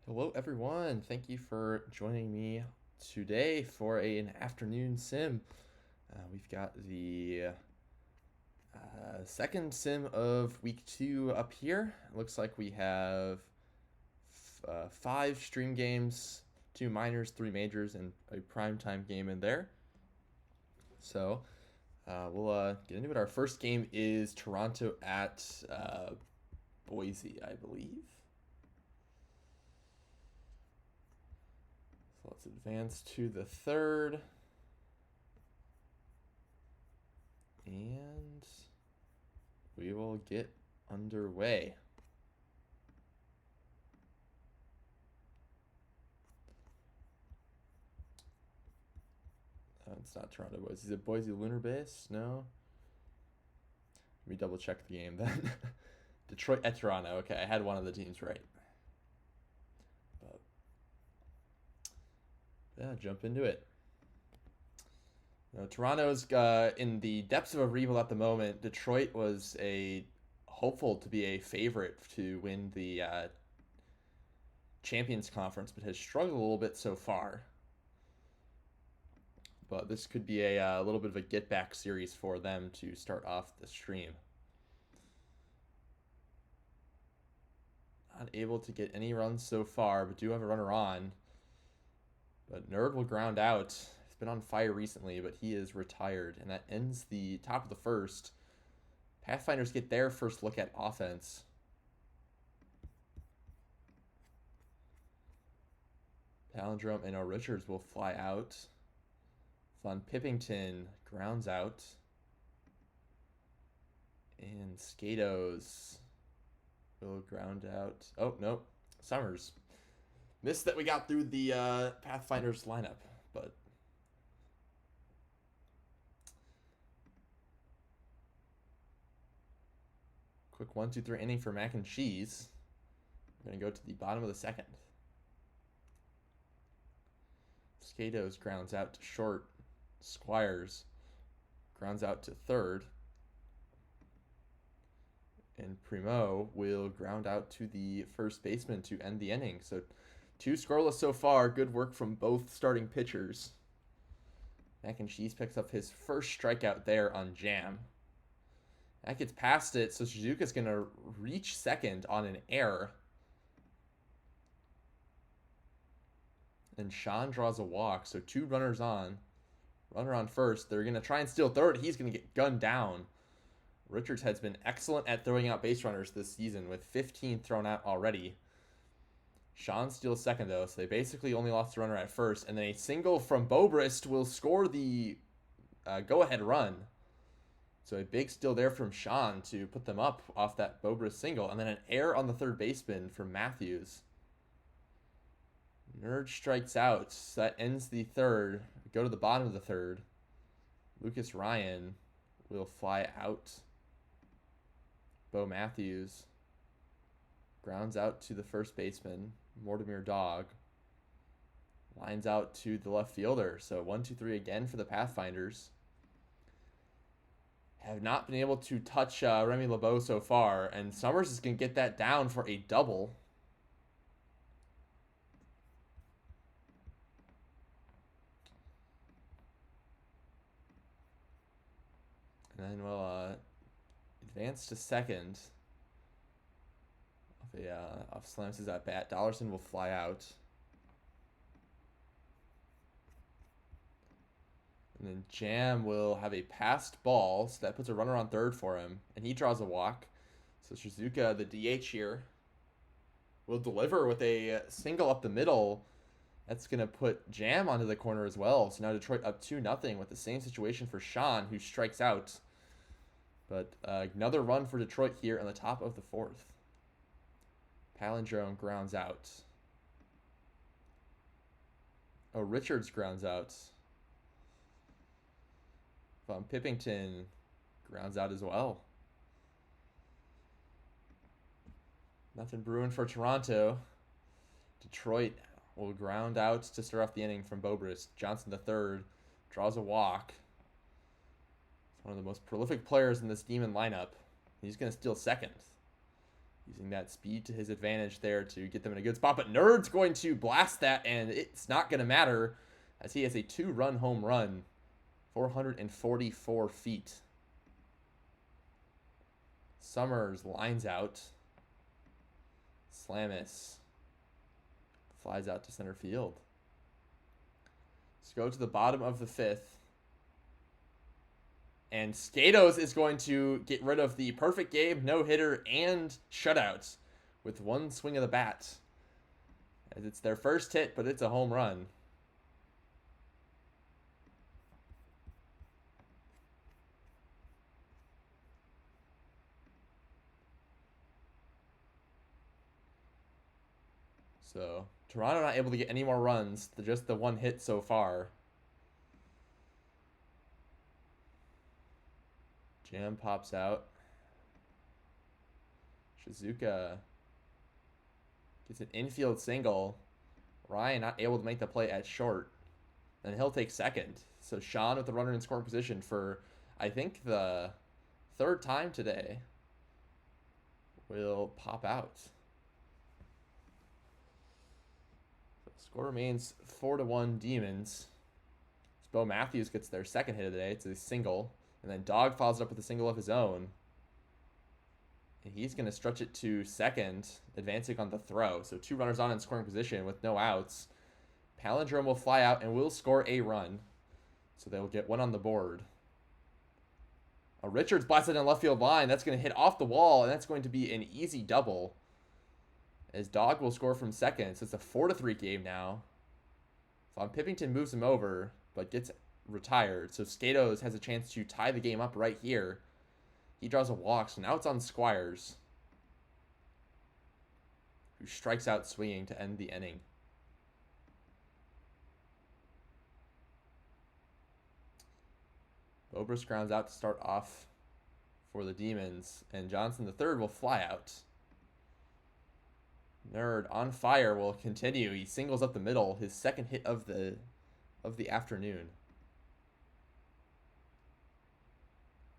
Hello, everyone. Thank you for joining me today for an afternoon sim. We've got the second sim of week 2 up here. It looks like we have 5 stream games, 2 minors, 3 majors, and a primetime game in there. So we'll get into it. Our first game is Toronto at Boise, I believe. So let's advance to the third. And we will get underway. It's not Toronto Boise. Is it Boise Lunar Base? No. Let me double check the game then. Detroit at Toronto. Okay, I had one of the teams right. But yeah, jump into it. Toronto's in the depths of a rebuild at the moment. Detroit was hopeful to be a favorite to win the Champions Conference, but has struggled a little bit so far. But this could be a little bit of a get-back series for them to start off the stream. Not able to get any runs so far, but do have a runner on. But Nerd will ground out. He's been on fire recently, but he is retired. And that ends the top of the first. Pathfinders get their first look at offense. Palindrome and Richards will fly out. Von Pippington grounds out. And Skatos will ground out. Oh, no. Summers. Missed that we got through the Pathfinders lineup, but quick 1-2-3 inning for Mac and Cheese. We're going to go to the bottom of the second. Skatos grounds out to short. Squires grounds out to third. And Primo will ground out to the first baseman to end the inning. So 2 scoreless so far. Good work from both starting pitchers. Mac and Cheese picks up his first strikeout there on Jam. That gets past it, so Suzuka's going to reach second on an error. And Sean draws a walk, so 2 runners on. Runner on first. They're going to try and steal third. He's going to get gunned down. Richards has been excellent at throwing out base runners this season with 15 thrown out already. Sean steals second, though, so they basically only lost a runner at first. And then a single from Bobrist will score the go-ahead run. So a big steal there from Sean to put them up off that Bobrist single. And then an error on the third baseman from Matthews. Nerd strikes out. So that ends the third. We go to the bottom of the third. Lucas Ryan will fly out. Bo Matthews grounds out to the first baseman. Mortimer Dog lines out to the left fielder. So 1-2-3 again for the Pathfinders. Have not been able to touch Remy LeBeau so far. And Summers is going to get that down for a double. And then we'll advance to second. Off Slams' at bat. Dollarson will fly out. And then Jam will have a passed ball, so that puts a runner on third for him. And he draws a walk. So Shizuka, the DH here, will deliver with a single up the middle. That's going to put Jam onto the corner as well. So now Detroit up 2-0 with the same situation for Sean, who strikes out. But another run for Detroit here on the top of the fourth. Palindrome grounds out. Oh, Richards grounds out. Von Pippington grounds out as well. Nothing brewing for Toronto. Detroit will ground out to start off the inning from Bobrist. Johnson the third draws a walk. He's one of the most prolific players in this Demon lineup. He's going to steal second. Using that speed to his advantage there to get them in a good spot. But Nerd's going to blast that, and it's not going to matter as he has a 2-run home run. 444 feet. Summers lines out. Slamis flies out to center field. Let's go to the bottom of the 5th. And Skatos is going to get rid of the perfect game, no-hitter, and shutout with one swing of the bat. As it's their first hit, but it's a home run. So, Toronto not able to get any more runs. Just the one hit so far. Jam pops out. Shizuka gets an infield single. Ryan not able to make the play at short. And he'll take second. So Sean with the runner in scoring position for, I think, the 3rd time today will pop out. So score remains 4-1 Demons. So Bo Matthews gets their second hit of the day. It's a single. And then Dog follows it up with a single of his own. And he's going to stretch it to second, advancing on the throw. So 2 runners on in scoring position with no outs. Palindrome will fly out and will score a run. So they will get 1 on the board. A Richards blasted in left field line. That's going to hit off the wall, and that's going to be an easy double. As Dog will score from second. So it's a 4-3 game now. Von Pippington moves him over, but gets retired. So Skatos has a chance to tie the game up right here. He draws a walk, so now it's on Squires, who strikes out swinging to end the inning. Bobrus grounds out to start off for the Demons, and Johnson III will fly out. Nerd on fire will continue. He singles up the middle, his second hit of the afternoon.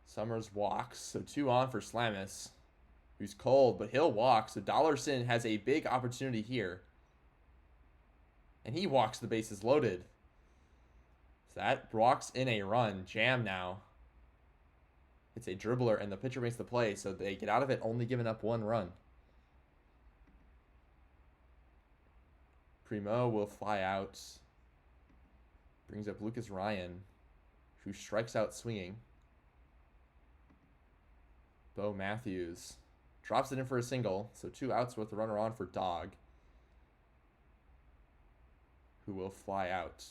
Summers walks, so 2 on for Slamis, who's cold, but he'll walk. So Dollarson has a big opportunity here. And he walks, the bases loaded. So that walks in a run. Jam now. It's a dribbler, and the pitcher makes the play, so they get out of it only giving up 1 run. Primo will fly out. Brings up Lucas Ryan, who strikes out swinging. Bo Matthews drops it in for a single, so 2 outs with the runner on for Dog, who will fly out.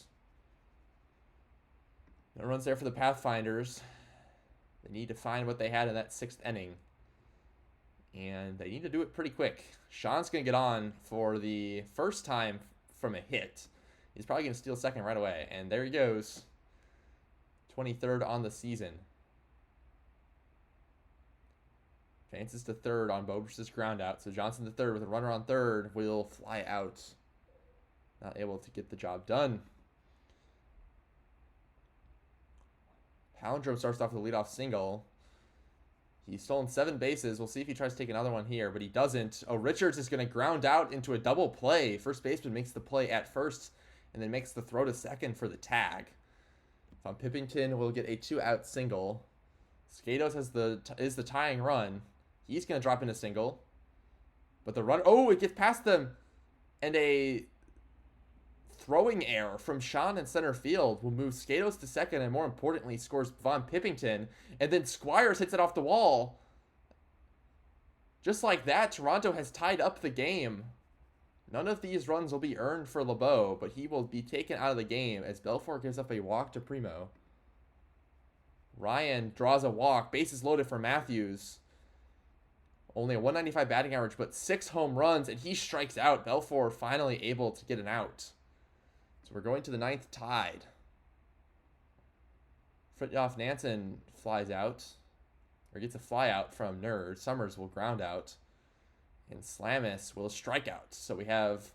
No runs there for the Pathfinders. They need to find what they had in that 6th inning, and they need to do it pretty quick. Sean's going to get on for the first time from a hit. He's probably going to steal second right away, and there he goes. 23rd on the season. Advances to third on Bobrus' ground out. So Johnson to third with a runner on third will fly out. Not able to get the job done. Palindrome starts off with a leadoff single. He's stolen 7 bases. We'll see if he tries to take another one here, but he doesn't. Oh, Richards is going to ground out into a double play. First baseman makes the play at first and then makes the throw to second for the tag. Von Pippington will get a 2-out single. Skatos is the tying run. He's going to drop in a single. But the run... Oh, it gets past them. And a throwing error from Sean in center field will move Skatos to second and, more importantly, scores Von Pippington. And then Squires hits it off the wall. Just like that, Toronto has tied up the game. None of these runs will be earned for LeBeau, but he will be taken out of the game as Belfort gives up a walk to Primo. Ryan draws a walk. Bases loaded for Matthews. Only a 195 batting average, but 6 home runs, and he strikes out. Belfort finally able to get an out. So we're going to the 9th tied. Fritjof Nansen flies out, or gets a fly out from Nerd. Summers will ground out, and Slamis will strike out. So we have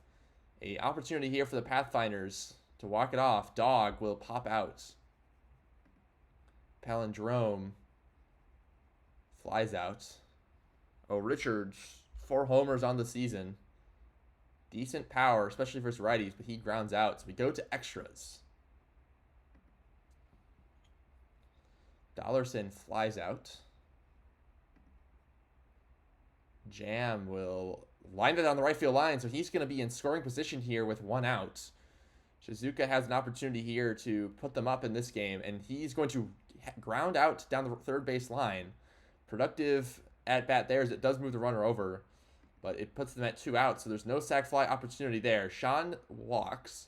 a opportunity here for the Pathfinders to walk it off. Dog will pop out. Palindrome flies out. Oh, Richards 4 homers on the season. Decent power, especially versus righties, but he grounds out. So we go to extras. Dollarson flies out. Jam will line it on the right field line, so he's going to be in scoring position here with 1 out. Shizuka has an opportunity here to put them up in this game, and he's going to ground out down the third base line. Productive at bat there as it does move the runner over, but it puts them at 2 outs, so there's no sac fly opportunity there. Sean walks,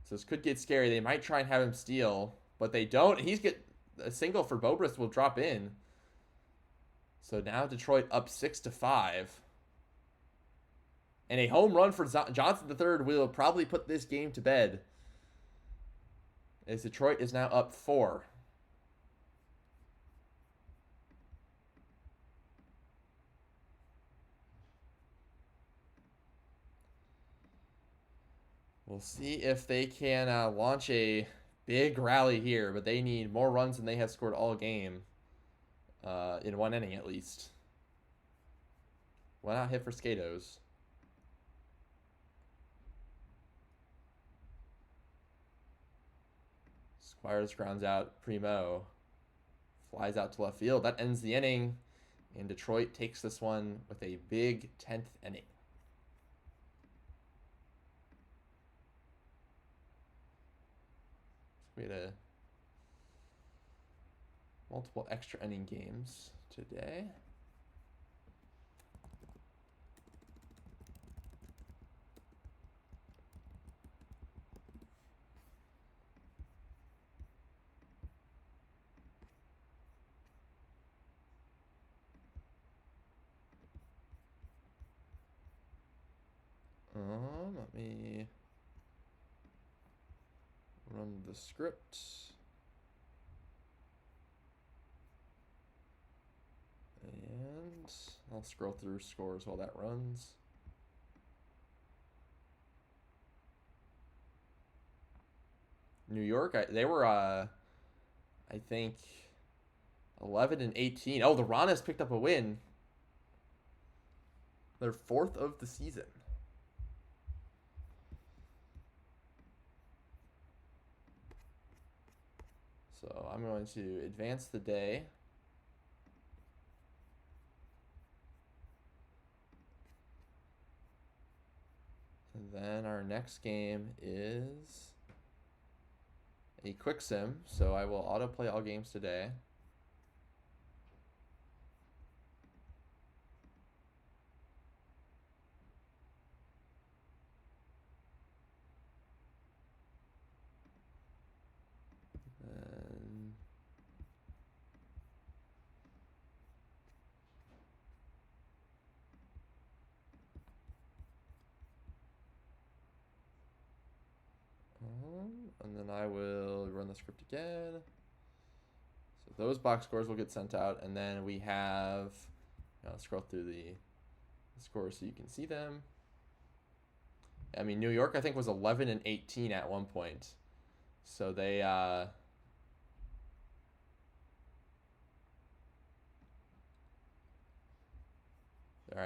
so this could get scary. They might try and have him steal, but they don't. He's get a single for Bobrist will drop in. So now Detroit up 6-5. And a home run for Johnson III will probably put this game to bed, as Detroit is now up 4. We'll see if they can launch a big rally here, but they need more runs than they have scored all game, in 1 inning at least. Why not hit for Skatos? Squires grounds out. Primo flies out to left field. That ends the inning, and Detroit takes this one with a big 10th inning. We had multiple extra inning games today. Let me run the script. And I'll scroll through scores while that runs. New York, they were, I think, 11-18. Oh, the Ranas picked up a win. Their 4th of the season. So I'm going to advance the day. And then our next game is a quick sim, so I will autoplay all games today. And then I will run the script again. So those box scores will get sent out, and then we have, I'll scroll through the scores so you can see them. I mean, New York, I think, was 11-18 at one point. So they are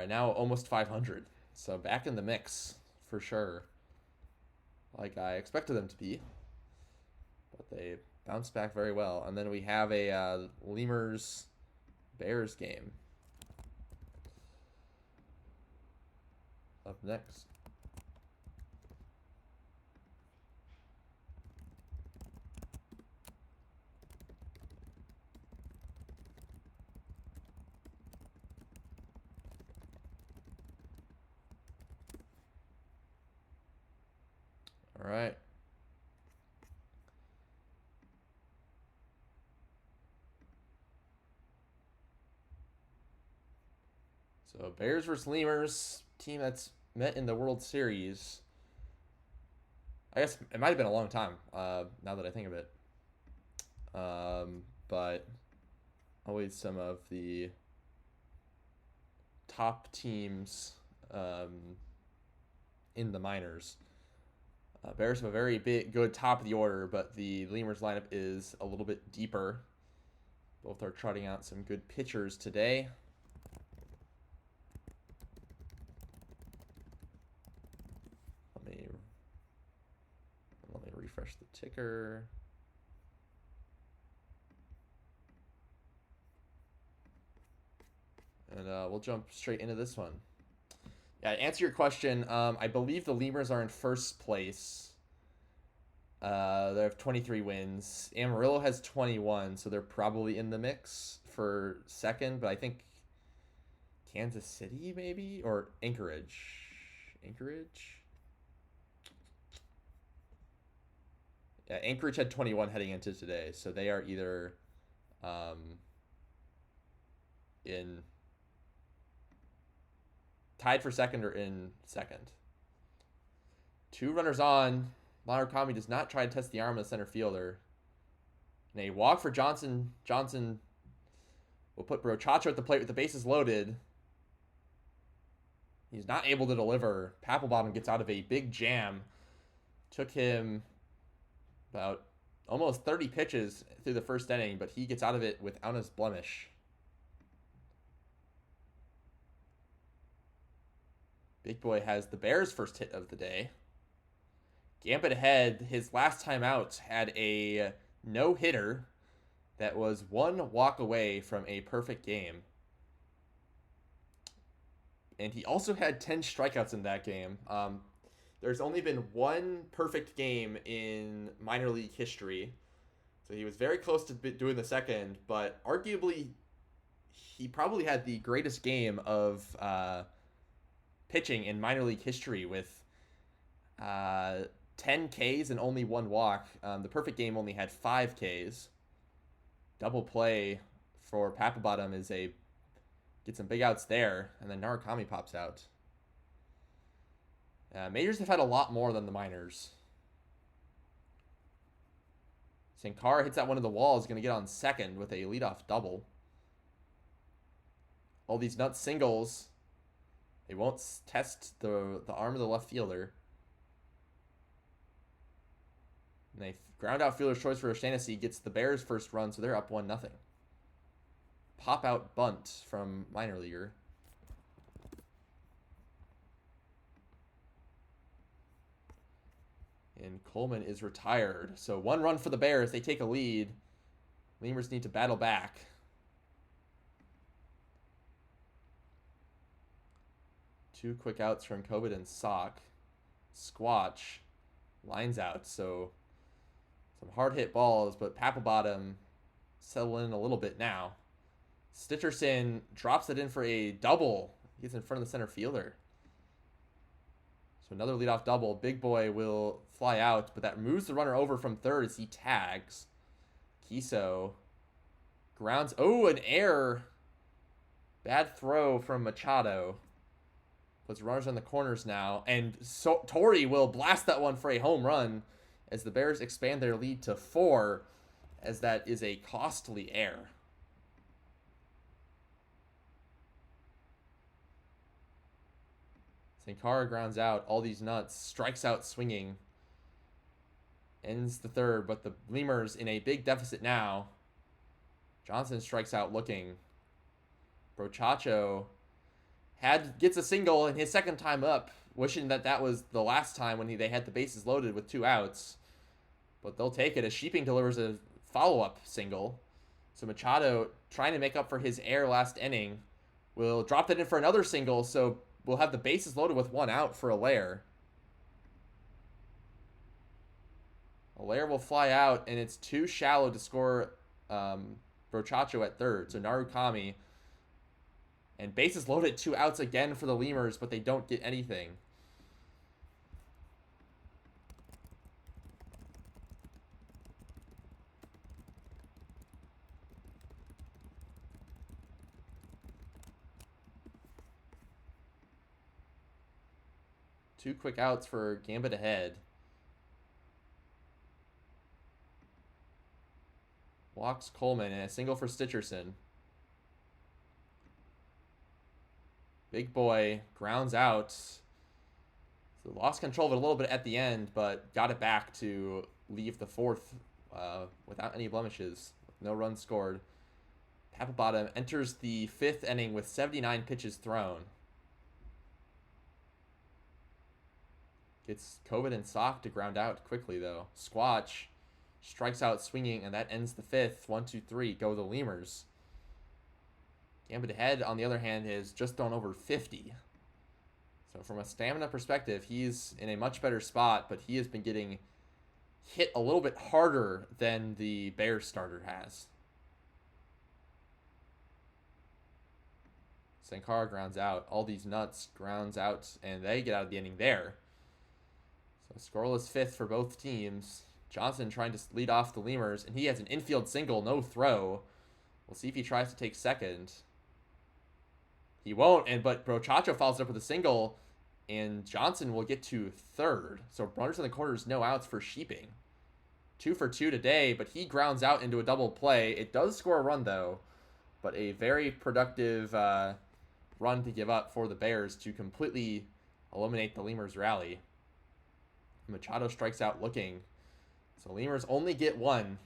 now almost 500. So back in the mix for sure, like I expected them to be. But they bounced back very well. And then we have a Lemurs Bears game up next. All right. So Bears versus Lemurs, team that's met in the World Series. I guess it might have been a long time, now that I think of it. But always some of the top teams in the minors. Bears have a very good top of the order, but the Lemurs lineup is a little bit deeper. Both are trotting out some good pitchers today. refresh the ticker. And we'll jump straight into this one. Yeah, to answer your question, I believe the Lemurs are in first place. They have 23 wins. Amarillo has 21, so they're probably in the mix for second. But I think Kansas City, maybe? Or Anchorage. Anchorage? Yeah, Anchorage had 21 heading into today, so they are either in tied for second or in second. 2 runners on. Murakami does not try to test the arm of the center fielder. And a walk for Johnson. Johnson will put Brochacho at the plate with the bases loaded. He's not able to deliver. Papelbottom gets out of a big jam. Took him about almost 30 pitches through the first inning, but he gets out of it without his blemish. Big Boy has the Bears' first hit of the day. Gambit ahead, his last time out, had a no-hitter that was 1 walk away from a perfect game. And he also had 10 strikeouts in that game. There's only been 1 perfect game in minor league history. So he was very close to doing the second, but arguably he probably had the greatest game of pitching in minor league history with 10 Ks and only 1 walk. The perfect game only had 5 Ks. Double play for Papelbottom is get some big outs there, and then Murakami pops out. Majors have had a lot more than the minors. Sankara hits out one of the walls, going to get on second with a leadoff double. All these nut singles. They won't test the arm of the left fielder. And they ground out fielder's choice for O'Shaughnessy. Gets the Bears' first run, so they're up 1-0. Pop out bunt from minor leaguer. And Coleman is retired. So 1 run for the Bears. They take a lead. Lemurs need to battle back. Two quick outs from Hacob and Sock. Squatch lines out. So some hard hit balls, but Papelbottom settling in a little bit now. Stitcherson drops it in for a double. He gets in front of the center fielder. So another leadoff double. Big Boy will fly out, but that moves the runner over from third as he tags. Kiso grounds. Oh, an error. Bad throw from Machado. Puts runners on the corners now. And so Torrey will blast that one for a home run as the Bears expand their lead to 4, as that is a costly error. Sankara grounds out. All these nuts. Strikes out swinging. Ends the third, but the Lemurs in a big deficit now. Johnson strikes out looking. Brochacho gets a single in his second time up, wishing that was the last time when they had the bases loaded with 2 outs. But they'll take it as Sheeping delivers a follow-up single. So Machado, trying to make up for his error last inning, will drop that in for another single, so we'll have the bases loaded with 1 out for Allaire. Allaire will fly out, and it's too shallow to score Brochacho at third. So Murakami. And bases loaded, 2 outs again for the Lemurs, but they don't get anything. Two quick outs for Gambit ahead. Walks Coleman and a single for Stitcherson. Big Boy grounds out. So lost control of it a little bit at the end, but got it back to leave the 4th without any blemishes. No runs scored. Papelbottom enters the 5th inning with 79 pitches thrown. Gets Covid and Sock to ground out quickly, though. Squatch strikes out swinging, and that ends the fifth. 1, 2, 3. Go the Lemurs. Gambit Head, on the other hand, is just thrown over 50. So from a stamina perspective, he's in a much better spot, but he has been getting hit a little bit harder than the Bears starter has. Sankara grounds out. All these nuts grounds out, and they get out of the inning there. So scoreless fifth for both teams. Johnson trying to lead off the Lemurs, and he has an infield single, no throw. We'll see if he tries to take second. He won't, but Brochacho follows up with a single, and Johnson will get to third. So runners in the corners, no outs for Sheeping. 2 for 2 today, but he grounds out into a double play. It does score a run, though, but a very productive run to give up for the Bears to completely eliminate the Lemurs rally. Machado strikes out looking. So Lemurs only get one.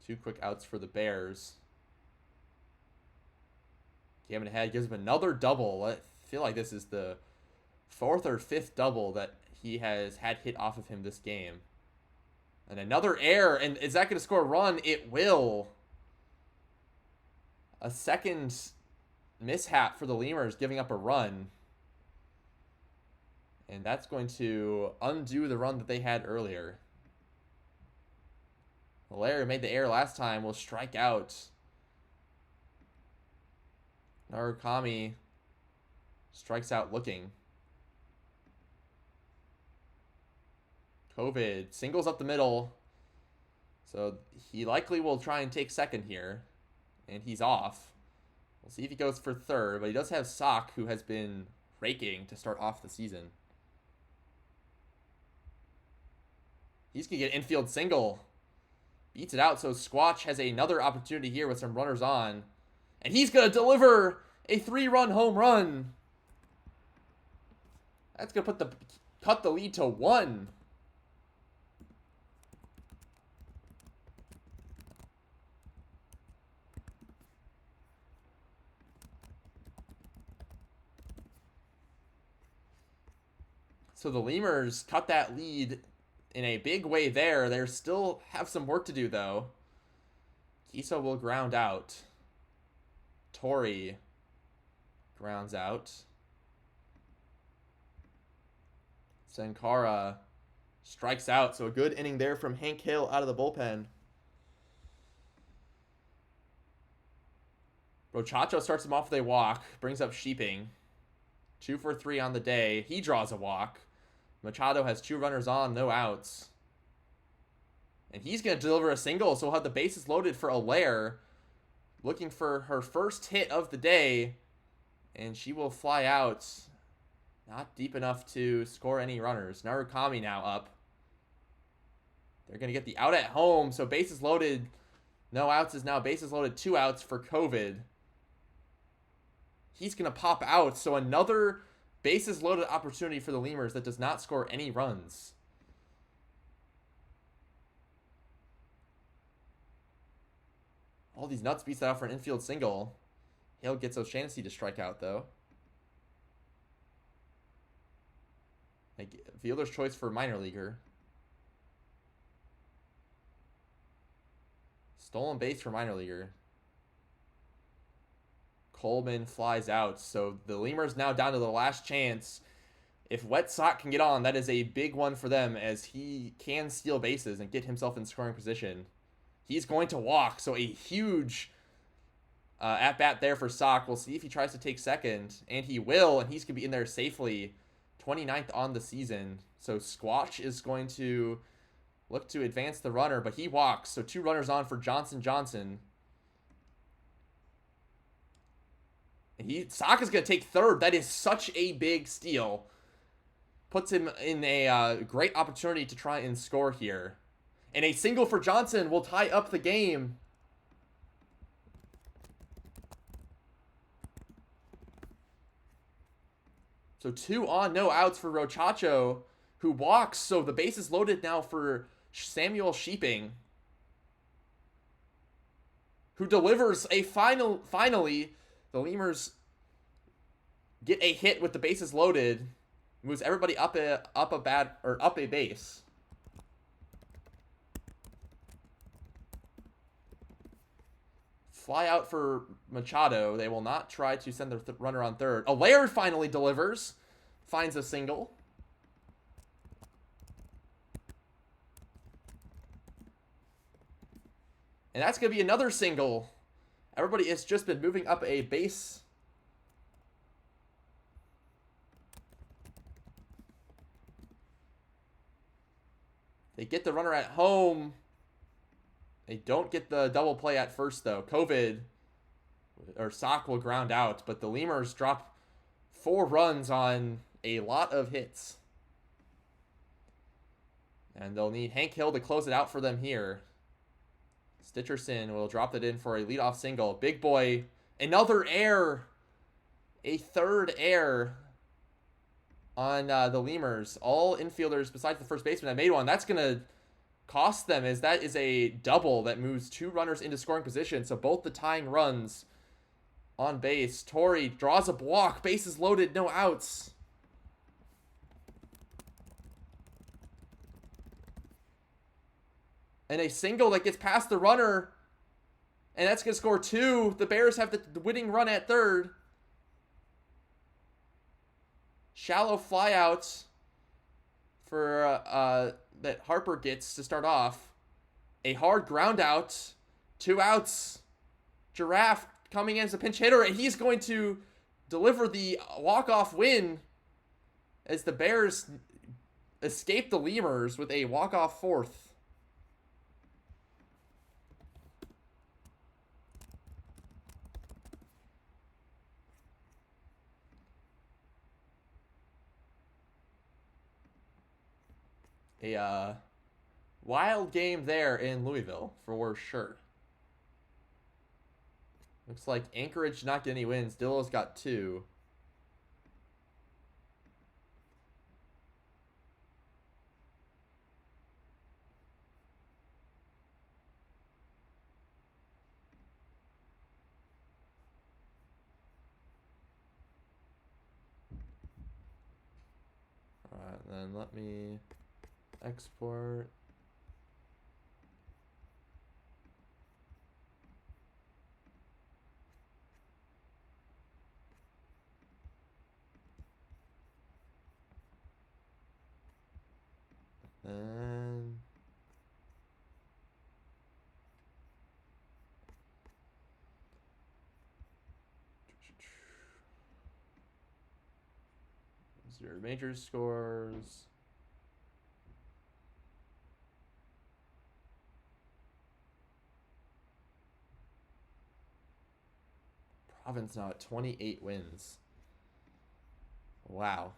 Two quick outs for the Bears. Gambit Head gives him another double. I feel like this is the fourth or fifth double that he has had hit off of him this game. And another error. And is that going to score a run? It will. A second mishap for the Lemurs, giving up a run. And that's going to undo the run that they had earlier. Larry made the error last time, will strike out. Narukami strikes out looking. Covid singles up the middle. So he likely will try and take second here. And he's off. We'll see if he goes for third. But he does have Sock, who has been raking to start off the season. He's going to get an infield single. Beats it out, so Squatch has another opportunity here with some runners on. And he's going to deliver a 3-run home run. That's going to cut the lead to 1. So the Lemurs cut that lead in a big way there. They still have some work to do, though. Kiso will ground out. Tori grounds out. Sankara strikes out. So a good inning there from Hank Hill out of the bullpen. Brochacho starts him off with a walk. Brings up Sheeping. 2 for 3 on the day. He draws a walk. Machado has 2 runners on, no outs. And he's going to deliver a single, so we'll have the bases loaded for Allaire. Looking for her first hit of the day. And she will fly out. Not deep enough to score any runners. Narukami now up. They're going to get the out at home, so bases loaded. No outs is now bases loaded, 2 outs for Covid. He's going to pop out, so another bases loaded opportunity for the Lemurs that does not score any runs. All these nuts beats that out for an infield single. Hale gets O'Shaughnessy to strike out, though. Fielder's choice for minor leaguer. Stolen base for minor leaguer. Coleman flies out. So the Lemurs now down to the last chance. If Wet Sock can get on, that is a big one for them, as he can steal bases and get himself in scoring position. He's going to walk, so a huge at-bat there for Sock. We'll see if he tries to take second, and he will, and he's going to be in there safely. 29th on the season. So Squatch is going to look to advance the runner, but he walks. So 2 runners on for Johnson. And Sock is going to take third. That is such a big steal. Puts him in a great opportunity to try and score here. And a single for Johnson will tie up the game. So 2 on, no outs for Rochacho, who walks. So the base is loaded now for Samuel Sheeping, who delivers a finally, the Lemurs get a hit with the bases loaded, moves everybody up a base. Fly out for Machado. They will not try to send their runner on third. Allaire finally delivers. Finds a single. And that's going to be another single. Everybody has just been moving up a base. They get the runner at home. They don't get the double play at first, though. Sock will ground out, but the Lemurs drop 4 runs on a lot of hits. And they'll need Hank Hill to close it out for them here. Stitcherson will drop it in for a leadoff single. Big boy, another error. A third error on the Lemurs. All infielders besides the first baseman that made one. That's going to cost them, as that is a double that moves 2 runners into scoring position. So both the tying runs on base. Torrey draws a walk. Bases loaded, no outs. And a single that gets past the runner. And that's going to score 2. The Bears have the winning run at third. Shallow flyout for that Harper gets to start off. A hard ground out. 2 outs. Giraffe coming in as a pinch hitter, and he's going to deliver the walk-off win as the Bears escape the Lemurs with a walk-off 4th. A wild game there in Louisville, for sure. Looks like Anchorage did not get any wins. Dillo's got 2. All right, then let me export. And your major scores. Province now at 28 wins. Wow.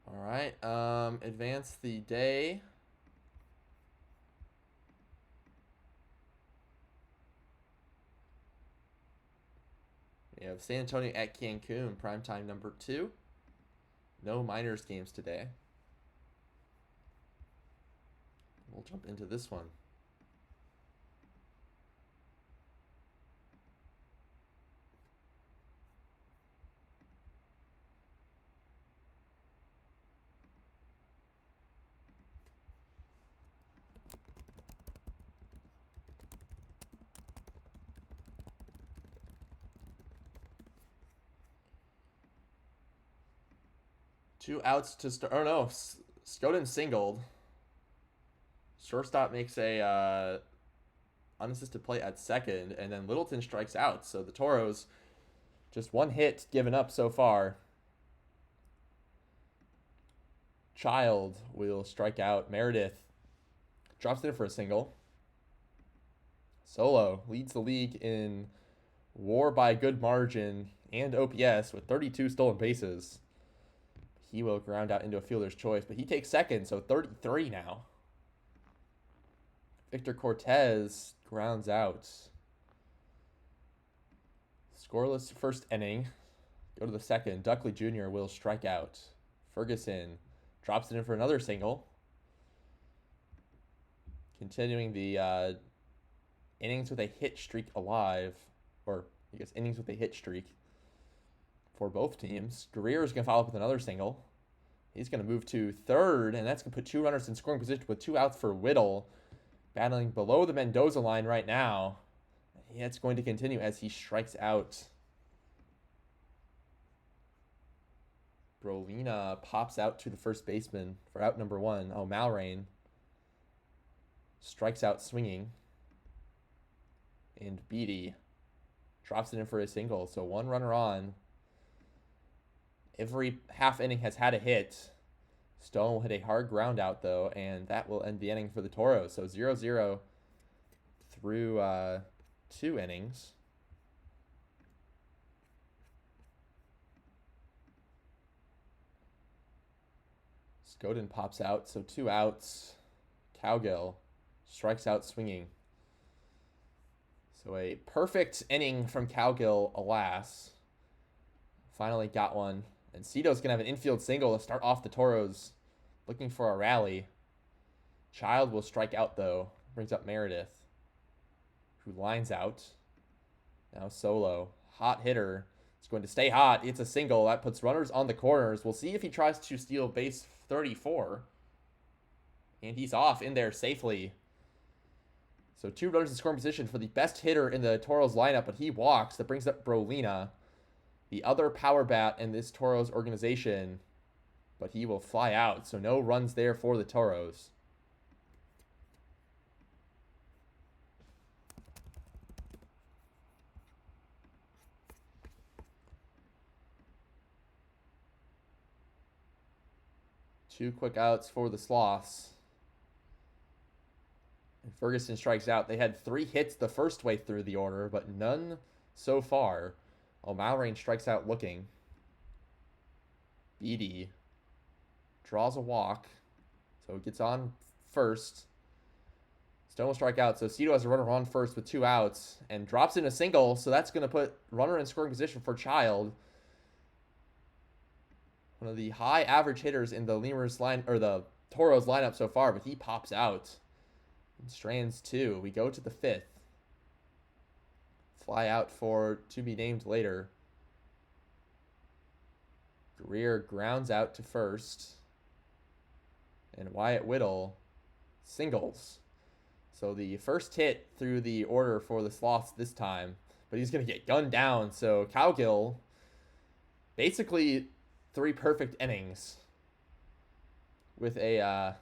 All right. Advance the day. We have San Antonio at Cancun, primetime number 2. No minors games today. We'll jump into this one. Two outs to start. Oh no, Skoden singled. Shortstop makes a unassisted play at second, and then Littleton strikes out. So the Toros, just 1 hit given up so far. Child will strike out. Meredith drops in for a single. Solo leads the league in WAR by a good margin and OPS with 32 stolen bases. He will ground out into a fielder's choice, but he takes second, so 33 now. Victor Cortez grounds out. Scoreless first inning. Go to the second. Duckley Jr. will strike out Ferguson drops it in for another single. Continuing the innings with a hit streak alive, or I guess innings with a hit streak for both teams. Guerrero is going to follow up with another single. He's going to move to third, and that's going to put 2 runners in scoring position with 2 outs for Whittle, battling below the Mendoza line right now. It's going to continue as he strikes out. Brolina pops out to the first baseman for out number 1. Oh, Malrain strikes out swinging. And Beatty drops it in for a single. So 1 runner on. Every half inning has had a hit. Stone will hit a hard ground out, though, and that will end the inning for the Toros. So 0-0 through 2 innings. Scoden pops out, so 2 outs. Cowgill strikes out swinging. So a perfect inning from Cowgill, alas. Finally got one. And Cito's going to have an infield single to start off the Toros, looking for a rally. Child will strike out, though. Brings up Meredith, who lines out. Now Solo, hot hitter. It's going to stay hot. It's a single. That puts runners on the corners. We'll see if he tries to steal base 34. And he's off in there safely. So 2 runners in scoring position for the best hitter in the Toros lineup, but he walks. That brings up Brolina, the other power bat in this Toros organization, but he will fly out. So no runs there for the Toros. Two quick outs for the Sloths. And Ferguson strikes out. They had 3 hits the first way through the order, but none so far. Malrain strikes out looking. Beatty draws a walk, so it gets on first. Stone will strike out, so Cito has a runner on first with 2 outs and drops in a single, so that's going to put runner in scoring position for Child. One of the high average hitters in the Lemurs line, or the Toros lineup so far, but he pops out. And strands 2. We go to the 5th. Fly out for to be named later. Greer grounds out to first. And Wyatt Whittle singles. So the first hit through the order for the Sloths this time. But he's going to get gunned down. So Cowgill, basically 3 perfect innings. With a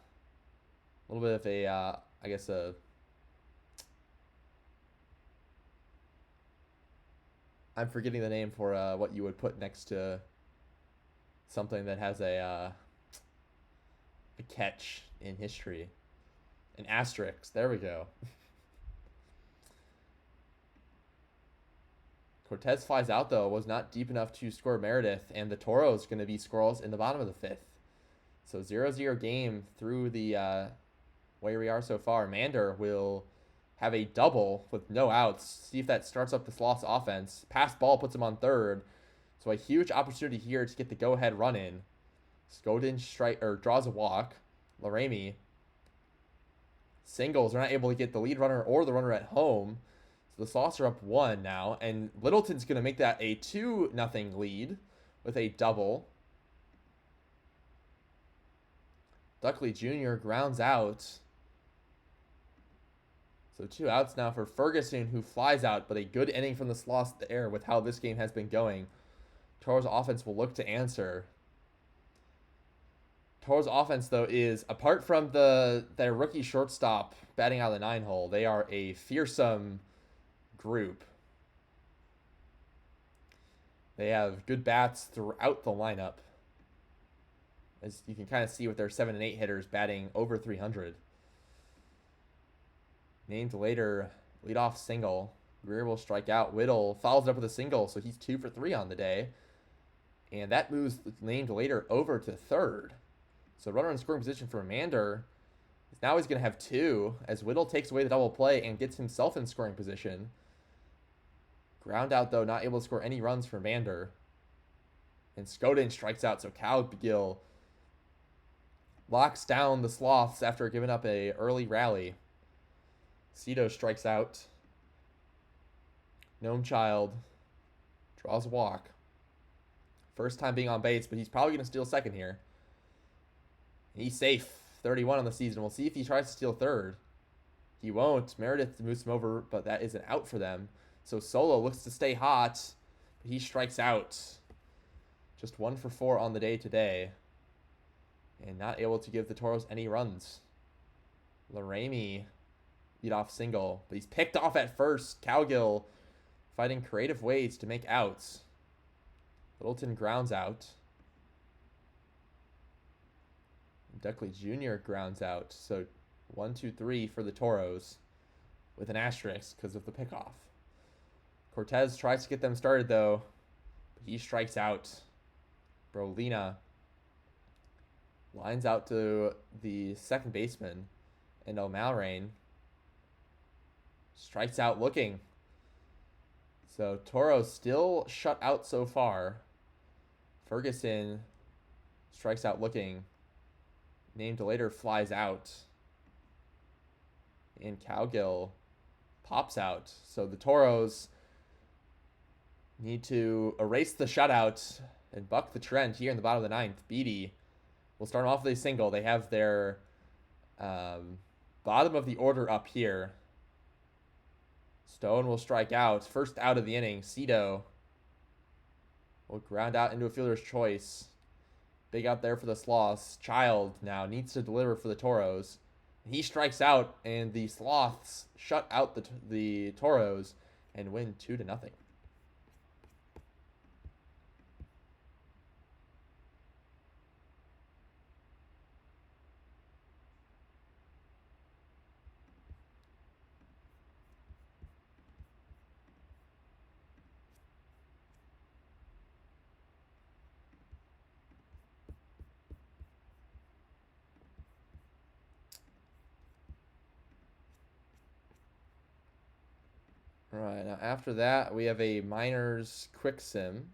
little bit of a, I guess a... I'm forgetting the name for what you would put next to something that has a catch in history. An asterisk. There we go. Cortez flies out, though. Was not deep enough to score Meredith. And the Toros going to be squirrels in the bottom of the 5th. So 0-0 game through the way we are so far. Mander will have a double with no outs. See if that starts up the Sloth's offense. Pass ball puts him on third. So a huge opportunity here to get the go-ahead run in. Scoden draws a walk. Laramy singles. They're not able to get the lead runner or the runner at home. So the Sloths are up 1 now. And Littleton's going to make that a 2-0 lead with a double. Duckley Jr. grounds out. So 2 outs now for Ferguson, who flies out, but a good inning from the Sloths there with how this game has been going. Toros offense will look to answer. Toros offense, though, is, apart from their rookie shortstop batting out of the 9-hole, they are a fearsome group. They have good bats throughout the lineup, as you can kind of see with their 7 and 8 hitters batting over 300. Named later, leadoff single. Greer will strike out. Whittle follows it up with a single, so he's 2 for 3 on the day. And that moves named later over to third. So runner in scoring position for Mander. Now he's going to have 2 as Whittle takes away the double play and gets himself in scoring position. Ground out, though, not able to score any runs for Mander. And Scoden strikes out, so Cowgill locks down the Sloths after giving up a early rally. Cito strikes out. Gnome Child draws a walk. First time being on base, but he's probably going to steal second here. He's safe. 31 on the season. We'll see if he tries to steal third. He won't. Meredith moves him over, but that is an out for them. So Solo looks to stay hot, but he strikes out. Just 1 for 4 on the day today. And not able to give the Toros any runs. Laramy lead off single, but he's picked off at first. Cowgill finding creative ways to make outs. Littleton grounds out. Duckley Jr. grounds out. So 1, 2, 3 for the Toros with an asterisk because of the pickoff. Cortez tries to get them started though, but he strikes out. Brolina lines out to the second baseman, and O'Malrain strikes out looking. So Toros still shut out so far. Ferguson strikes out looking. Named later flies out. And Cowgill pops out. So the Toros need to erase the shutout and buck the trend here in the bottom of the ninth. Beatty will start off with a single. They have their bottom of the order up here. Stone will strike out. First out of the inning. Cito will ground out into a fielder's choice. Big out there for the Sloths. Child now needs to deliver for the Toros. He strikes out, and the Sloths shut out the Toros and win 2-0. All right, now after that, we have a minors quick sim.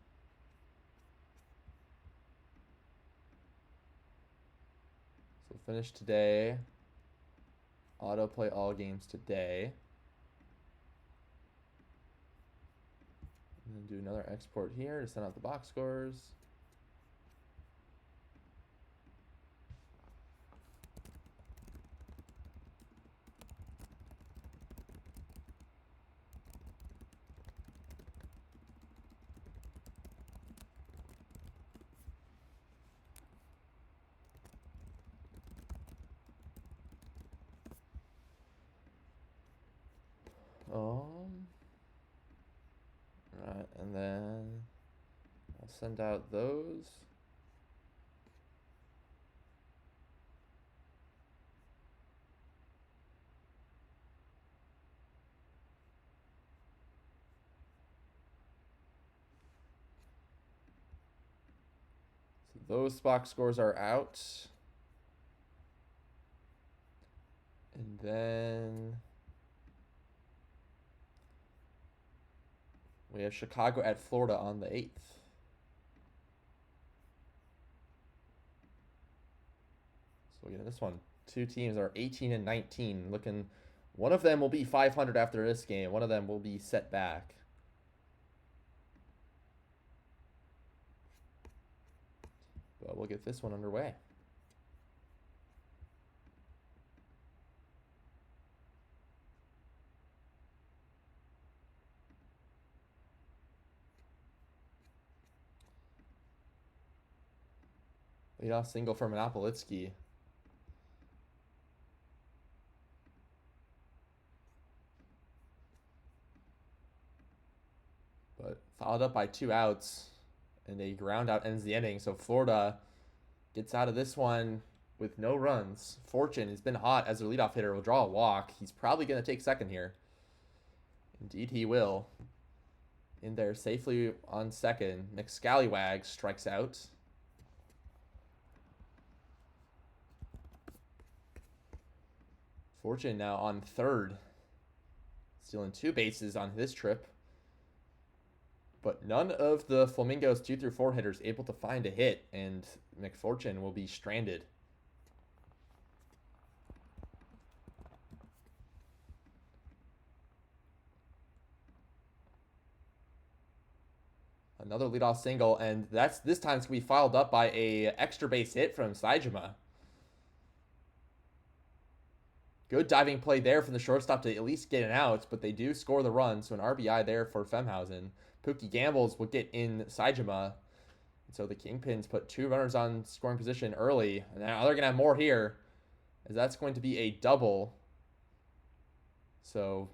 So finish today. Autoplay all games today. And then do another export here to send out the box scores. Right, and then I'll send out those. So those box scores are out. And then we have Chicago at Florida on the 8th. So look at this one. Two teams are 18 and 19. Looking, one of them will be 500 after this game. One of them will be set back. But we'll get this one underway. Leadoff single for Monopolitsky. But followed up by 2 outs, and a ground out ends the inning. So Florida gets out of this one with no runs. Fortune has been hot as their leadoff hitter. Will draw a walk. He's probably going to take second here. Indeed he will. In there safely on second. McScallywag strikes out. Fortune now on third. Stealing 2 bases on this trip. But none of the Flamingos 2 through 4 hitters able to find a hit, and McFortune will be stranded. Another leadoff single, and this time it's going to be followed up by a extra base hit from Saejima. Good diving play there from the shortstop to at least get an out, but they do score the run, so an RBI there for Femhausen. Pookie Gambles will get in Saejima. So the Kingpins put 2 runners on scoring position early, and now they're going to have more here, as that's going to be a double. So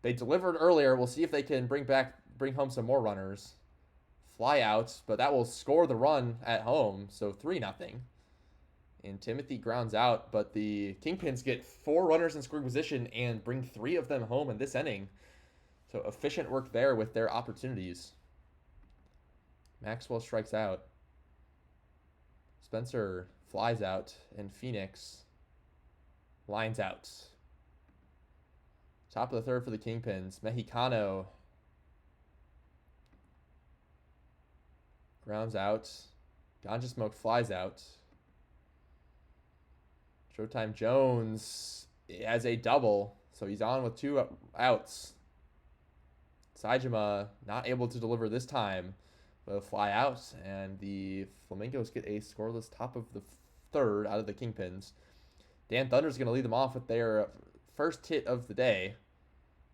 they delivered earlier. We'll see if they can bring home some more runners. Fly out, but that will score the run at home, so 3-0. And Timothy grounds out, but the Kingpins get 4 runners in scoring position and bring 3 of them home in this inning. So efficient work there with their opportunities. Maxwell strikes out. Spencer flies out, and Phoenix lines out. Top of the third for the Kingpins. Mexicano grounds out. Ganja Smoke flies out. Showtime Jones has a double, so he's on with 2 outs. Saejima not able to deliver this time, but a fly out, and the Flamingos get a scoreless top of the third out of the Kingpins. Dan Thunder's going to lead them off with their first hit of the day.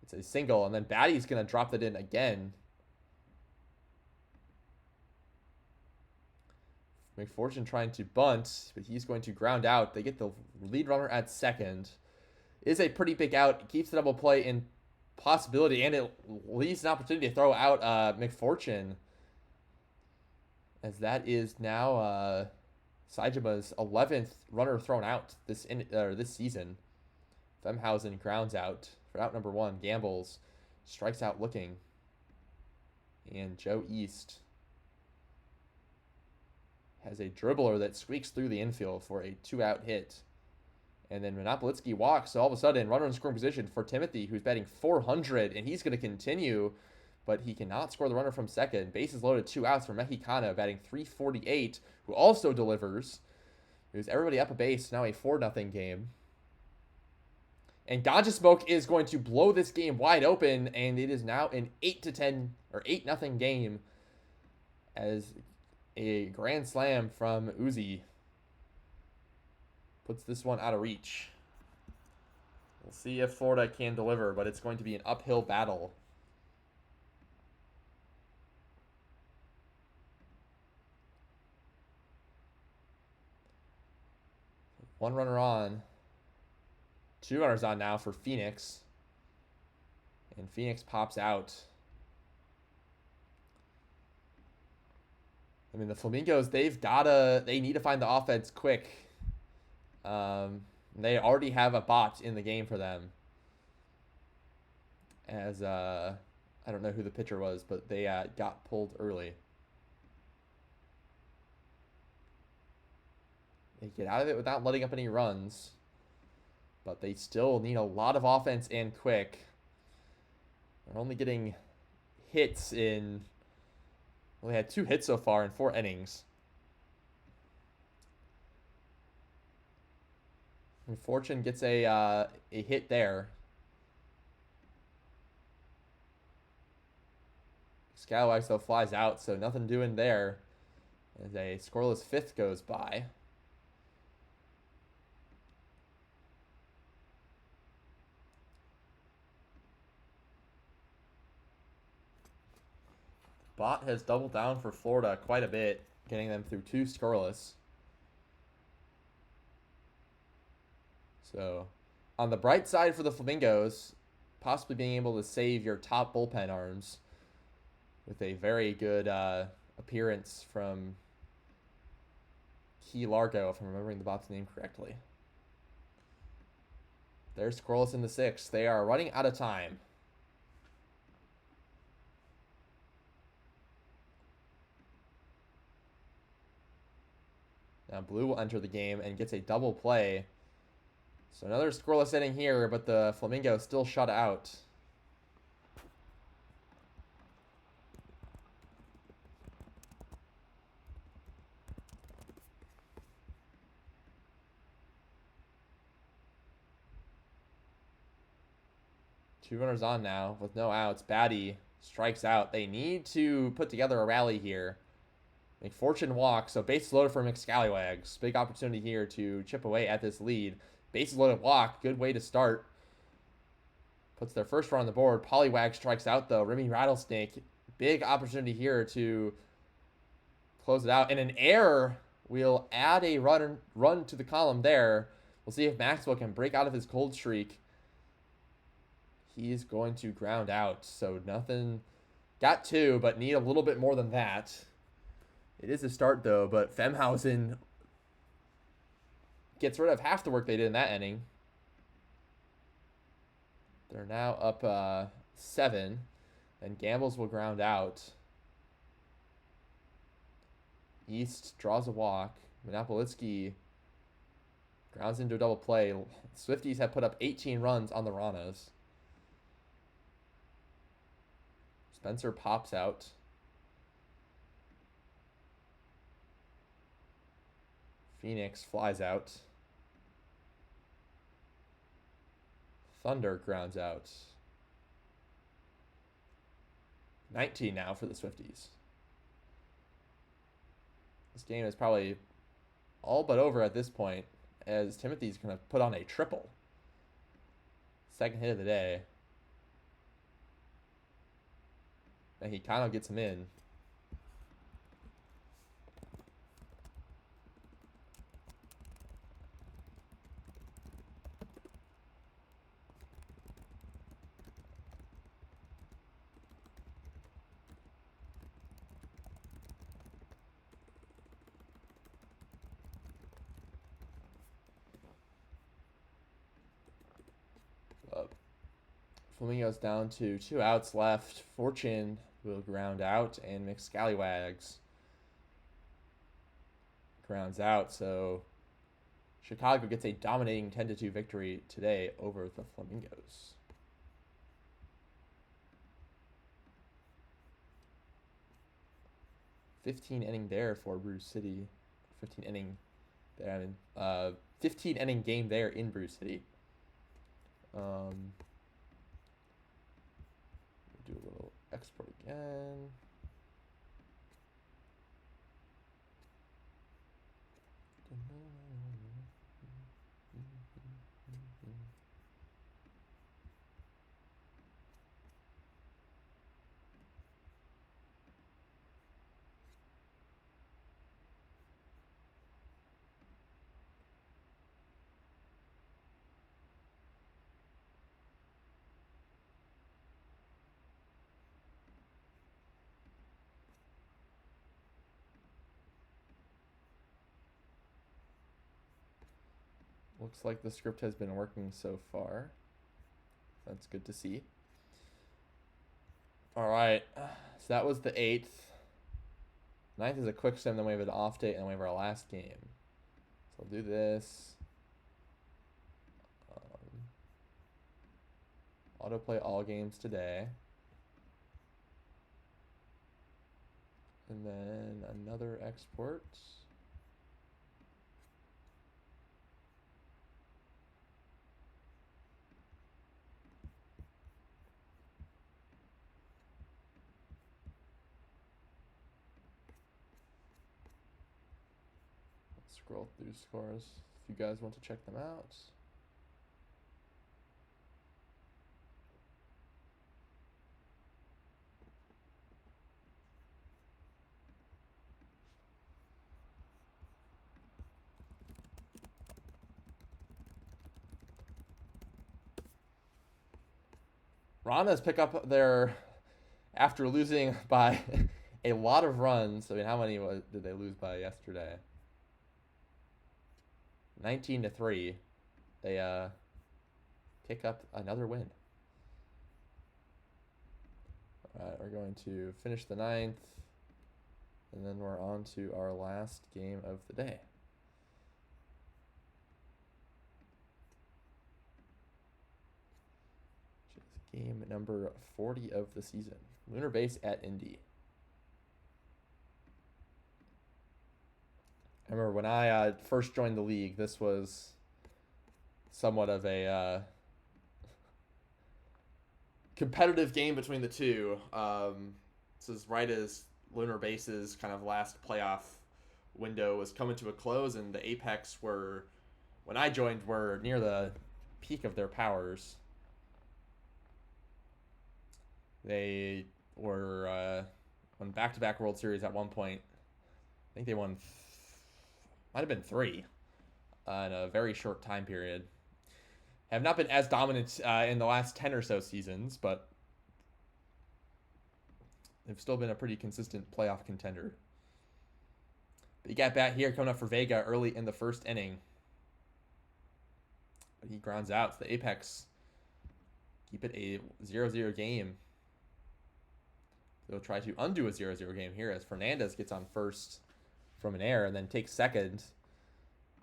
It's a single, and then Batty's going to drop that in again. McFortune trying to bunt, but he's going to ground out. They get the lead runner at second. It is a pretty big out. It keeps the double play in possibility, and it leaves an opportunity to throw out McFortune, as that is now Saejima's 11th runner thrown out this season. Femhausen grounds out for out number 1. Gambles strikes out looking, and Joe East has a dribbler that squeaks through the infield for a 2-out hit. And then Monopolitsky walks, so all of a sudden, runner in scoring position for Timothy, who's batting .400, and he's going to continue, but he cannot score the runner from second. Bases loaded, 2 outs for Mexicano, batting .348, who also delivers. Moves everybody up a base, now a 4-0 game. And Ganja Smoke is going to blow this game wide open, and it is now an 8-0 game, as a grand slam from Uzi puts this one out of reach. We'll see if Florida can deliver, but it's going to be an uphill battle. One runner on. 2 runners on now for Phoenix. And Phoenix pops out. I mean, the Flamingos, they need to find the offense quick. They already have a bot in the game for them. As, I don't know who the pitcher was, but they got pulled early. They get out of it without letting up any runs. But they still need a lot of offense and quick. They're only getting hits in... Well, they had 2 hits so far in 4 innings. And Fortune gets a hit there. Scalawag though flies out, so nothing doing there. As a scoreless 5th goes by. Bot has doubled down for Florida quite a bit, getting them through 2 scoreless. So, on the bright side for the Flamingos, possibly being able to save your top bullpen arms with a very good appearance from Key Largo, if I'm remembering the bot's name correctly. They're scoreless in the 6th. They are running out of time. Now Blue will enter the game and gets a double play. So another scoreless inning here, but the Flamingos still shut out. Two runners on now with no outs. Batty strikes out. They need to put together a rally here. McFortune walks, so bases loaded for McScallywags. Big opportunity here to chip away at this lead. Bases loaded walk, good way to start. Puts their first run on the board. Pollywag strikes out though. Remy Rattlesnake, big opportunity here to close it out. And an error will add a run to the column there. We'll see if Maxwell can break out of his cold streak. He's going to ground out. So nothing. Got 2, but need a little bit more than that. It is a start, though, but Femhausen gets rid of half the work they did in that inning. They're now up 7, and Gambles will ground out. East draws a walk. Monopolitsky grounds into a double play. Swifties have put up 18 runs on the Ranas. Spencer pops out. Phoenix flies out. Thunder grounds out. 19 now for the Swifties. This game is probably all but over at this point, as Timothy's going to put on a triple. Second hit of the day. And he kind of gets him in. Flamingos down to 2 outs left. Fortune will ground out, and McScallywags grounds out. So Chicago gets a dominating 10-2 victory today over the Flamingos. $15 inning there for Bruce City. 15 inning there. I mean, 15 inning game there in Bruce City. Do a little export again. Looks like the script has been working so far. That's good to see. All right, so that was the 8th. 9th is a quick sim, then we have an off date, and we have our last game. So I'll do this. Autoplay all games today. And then another export. Scroll through scores if you guys want to check them out. Ranas pick up their, after losing by a lot of runs. I mean, how many did they lose by yesterday? 19-3. They pick up another win. All right, we're going to finish the 9th, and then we're on to our last game of the day. Which is game number 40 of the season. Lunar Base at Indy. I remember when I first joined the league, this was somewhat of a competitive game between the two. This is right as Lunar Base's kind of last playoff window was coming to a close, and the Apex were, when I joined, were near the peak of their powers. They were on back-to-back World Series at one point. I think they won, might have been 3 in a very short time period. Have not been as dominant in the last 10 or so seasons, but they've still been a pretty consistent playoff contender. Big at bat here coming up for Vega early in the first inning. But he grounds out. So the Apex keep it a 0-0 game. They'll try to undo a 0-0 game here as Fernandez gets on first from an error and then takes second.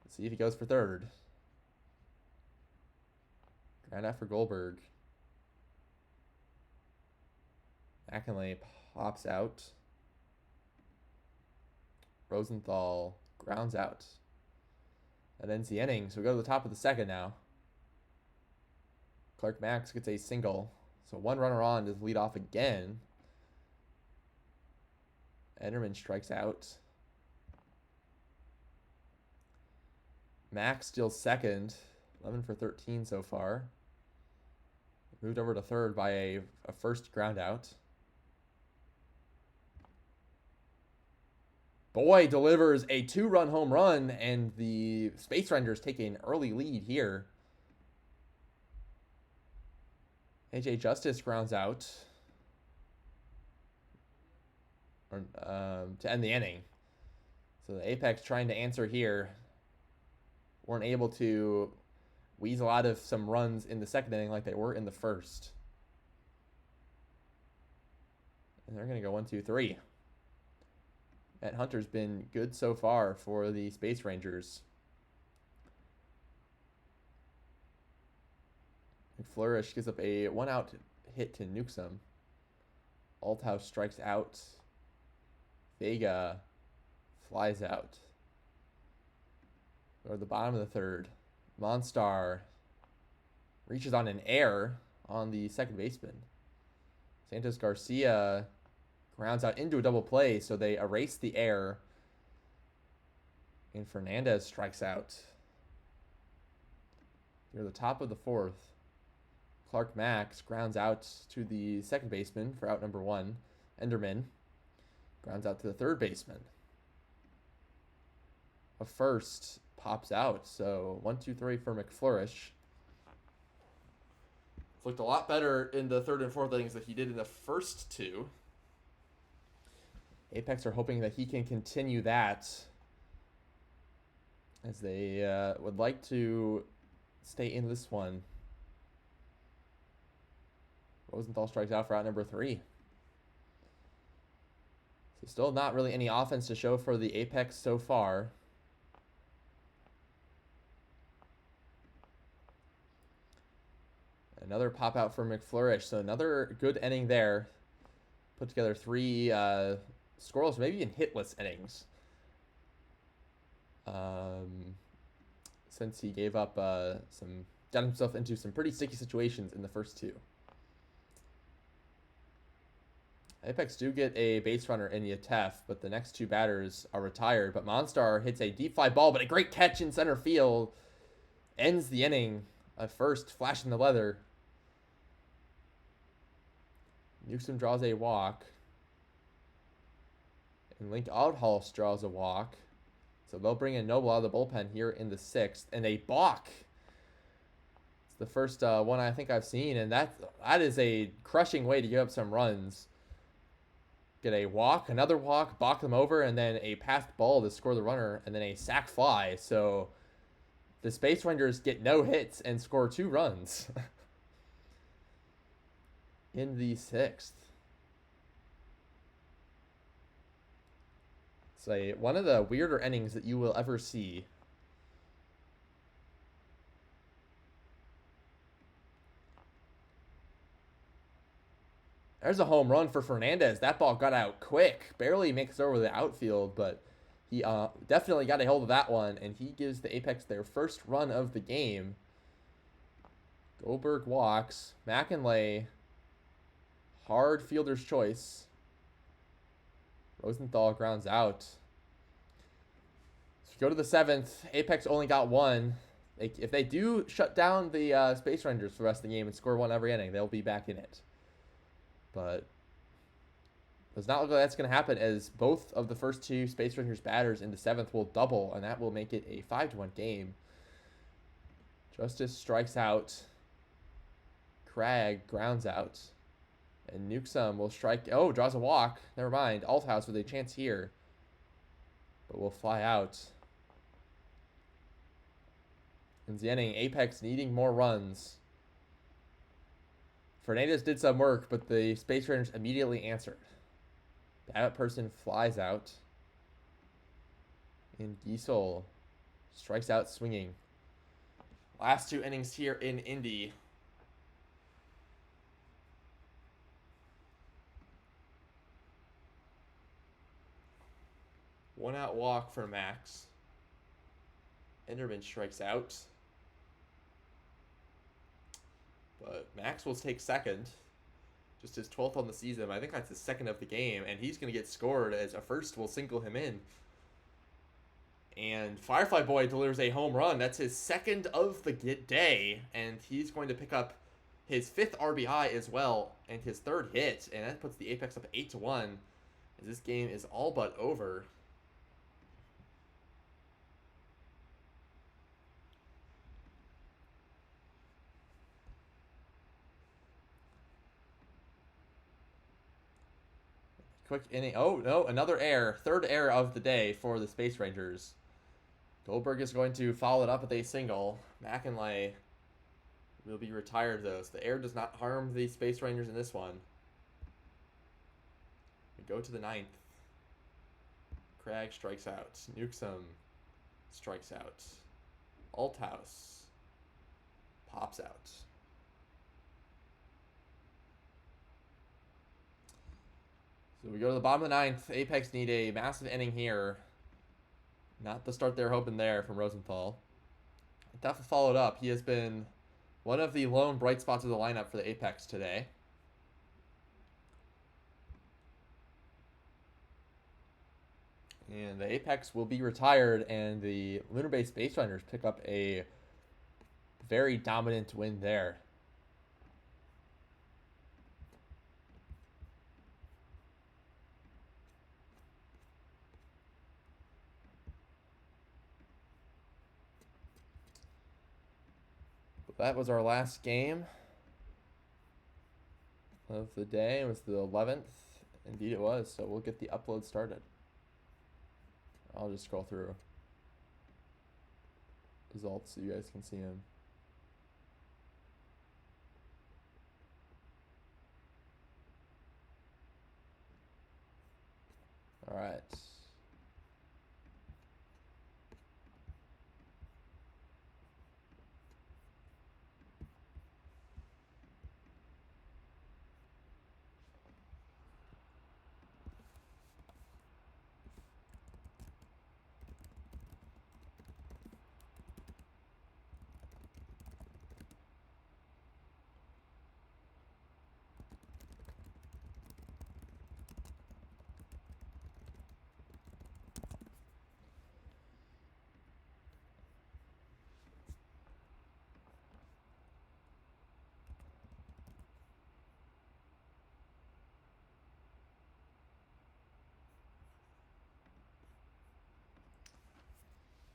Let's see if he goes for third. Ground out for Goldberg. McInlay pops out. Rosenthal grounds out. That ends the inning. So we go to the top of the second now. Clark Max gets a single. So one runner on to lead off again. Enderman strikes out. Max steals second. 11 for 13 so far. Moved over to third by a first ground out. Boy delivers a 2-run home run, and the Space Rangers take an early lead here. AJ Justice grounds out to end the inning. So the Apex trying to answer here. Weren't able to weasel out of some runs in the second inning like they were in the first. And they're going to go 1-2-3. Matt Hunter's been good so far for the Space Rangers. McFlourish gives up a 1-out hit to Newsom. Althouse strikes out. Vega flies out. Go to the bottom of the third. Monstar reaches on an error on the second baseman. Santos Garcia grounds out into a double play, so they erase the error. And Fernandez strikes out. Near the top of the fourth, Clark Max grounds out to the second baseman for out number 1. Enderman grounds out to the third baseman. A first pops out, so 1-2-3 for McFlourish. It's looked a lot better in the third and fourth innings than he did in the first two. Apex are hoping that he can continue that, as they would like to stay in this one. Rosenthal strikes out for out number 3. So still not really any offense to show for the Apex so far. Another pop out for McFlourish. So another good inning there. Put together 3 scoreless, maybe even hitless innings. Since he gave up got himself into some pretty sticky situations in the first 2. Apex do get a base runner in Yatef, but the next 2 batters are retired. But Monstar hits a deep fly ball, but a great catch in center field. Ends the inning. A first, flashing the leather. Newsom draws a walk. And Link Oddhulst draws a walk. So they'll bring in Noble out of the bullpen here in the 6th. And a balk. It's the first one I think I've seen. And that is a crushing way to give up some runs. Get a walk, another walk, balk them over, and then a passed ball to score the runner, and then a sac fly. So the Space Rangers get no hits and score 2 runs in the 6th. So one of the weirder innings that you will ever see. There's a home run for Fernandez. That ball got out quick. Barely makes it over the outfield, but he definitely got a hold of that one, and he gives the Apex their first run of the game. Goldberg walks. McInlay Hard fielder's choice. Rosenthal grounds out. So go to the 7th. Apex only got 1. If they do shut down the Space Rangers for the rest of the game and score 1 every inning, they'll be back in it. But does not look like that's going to happen, as both of the first 2 Space Rangers batters in the 7th will double, and that will make it a 5-1 game. Justice strikes out. Cragg grounds out. And Newsom will strike. Oh, draws a walk. Never mind. Althouse with a chance here. But will fly out. In the inning, Apex needing more runs. Fernandez did some work, but the Space Rangers immediately answered. That person flies out. And Giesel strikes out swinging. Last 2 innings here in Indy. One out walk for Max. Enderman strikes out. But Max will take second. Just his 12th on the season. I think that's his 2nd of the game. And he's going to get scored, as a first will single him in. And Firefly Boy delivers a home run. That's his 2nd of the day. And he's going to pick up his 5th RBI as well. And his 3rd hit. And that puts the Apex up 8-1. As this game is all but over. Quick inning. Oh, no, another error. 3rd error of the day for the Space Rangers. Goldberg is going to follow it up with a single. McInlay will be retired, though, so the error does not harm the Space Rangers in this one. We go to the 9th. Cragg strikes out. Newsom strikes out. Althouse pops out. So we go to the bottom of the 9th. Apex need a massive inning here. Not the start they're hoping there from Rosenthal. Definitely followed up. He has been one of the lone bright spots of the lineup for the Apex today. And the Apex will be retired, and the Lunar Base Space Runners pick up a very dominant win there. That was our last game of the day. It was the 11th. Indeed it was. So we'll get the upload started. I'll just scroll through results so you guys can see them. All right.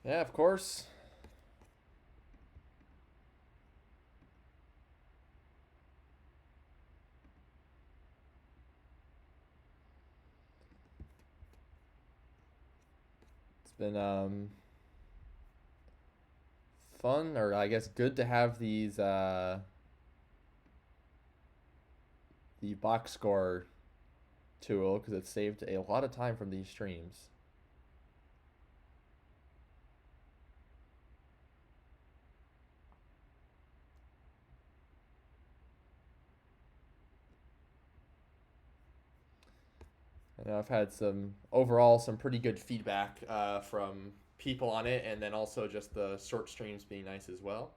Yeah, of course. It's been fun, or I guess good, to have these the box score tool, because it saved a lot of time from these streams. I know I've had some pretty good feedback from people on it, and then also just the short streams being nice as well.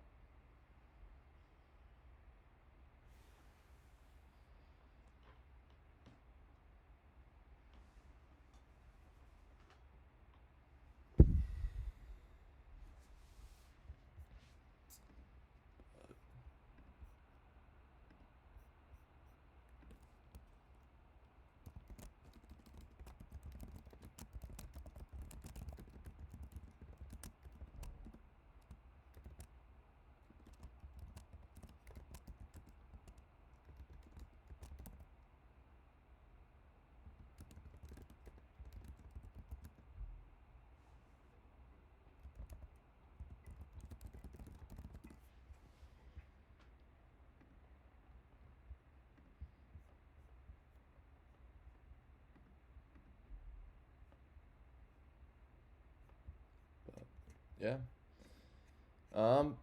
Yeah.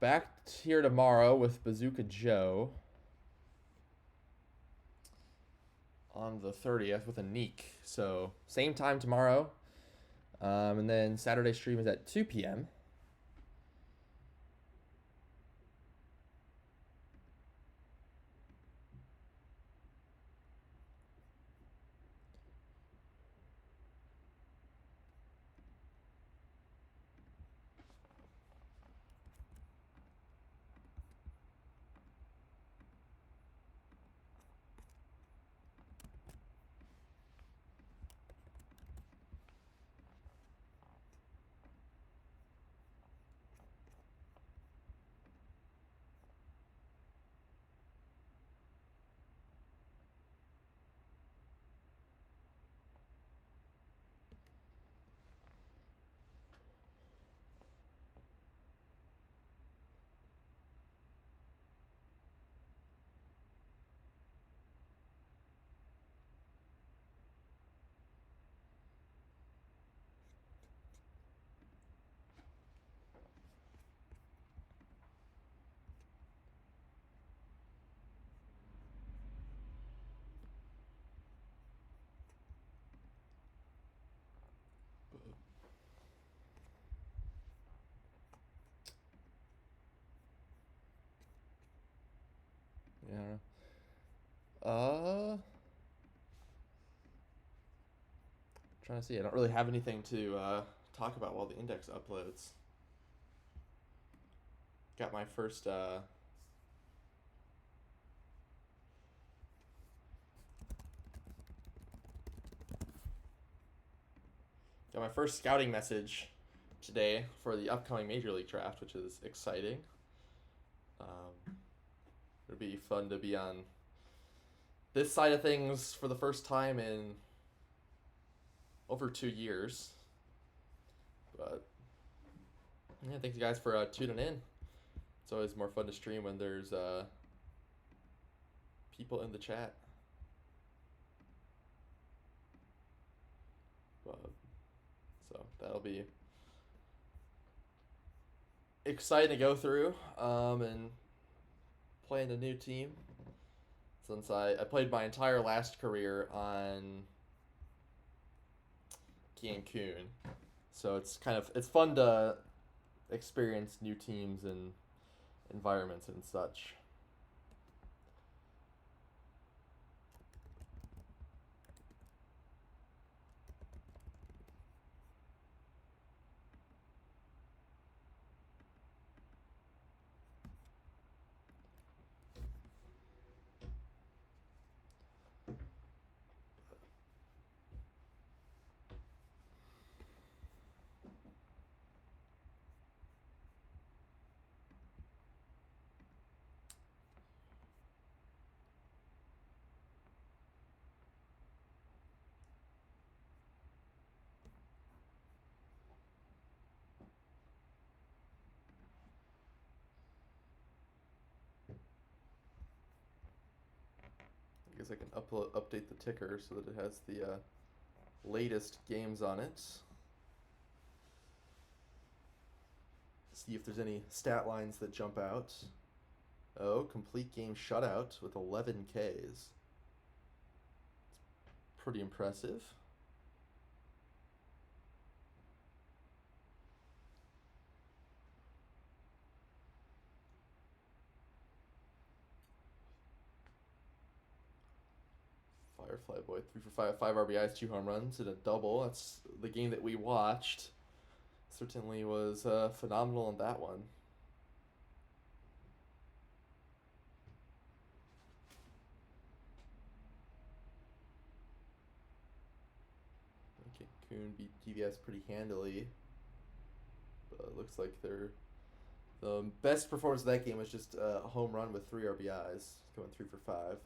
Back here tomorrow with Bazooka Joe on the 30th with a Neek. So same time tomorrow. And then Saturday stream is at 2 p.m. Yeah. Trying to see. I don't really have anything to talk about while the index uploads. Got my first scouting message today for the upcoming Major League draft, which is exciting. It'll be fun to be on this side of things for the first time in over 2 years. But yeah, thanks guys for tuning in. It's always more fun to stream when there's people in the chat. So that'll be exciting to go through and playing a new team. Since I played my entire last career on Cancun. So it's fun to experience new teams and environments and such. I guess I can update the ticker so that it has the latest games on it. See if there's any stat lines that jump out. Oh, complete game shutout with 11 Ks. It's pretty impressive. Firefly Boy, 3 for 5, 5 RBIs, 2 home runs, and a double. That's the game that we watched. Certainly was phenomenal in that one. Cancun beat TVS pretty handily. But it looks like the best performance of that game was just a home run with 3 RBIs, going 3 for 5.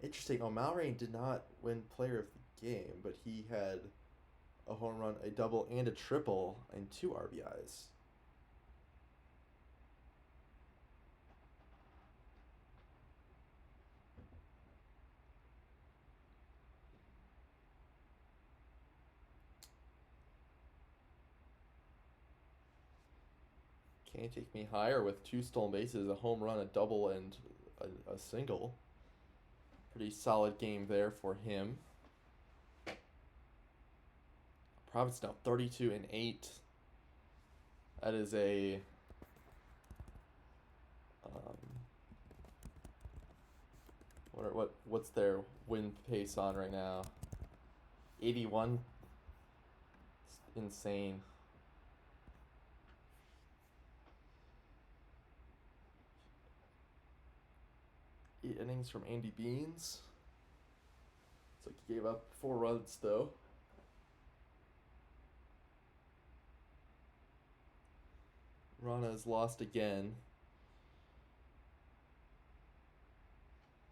Interesting. O'Malrain did not win Player of the Game, but he had a home run, a double, and a triple, and 2 RBIs. Can't take me higher with 2 stolen bases, a home run, a double, and a single. Pretty solid game there for him. Providence now 32-8. That is a what's their win pace on right now? 81. It's insane. 8 innings from Andy Beans. Looks like he gave up 4 runs though. Rana's lost again.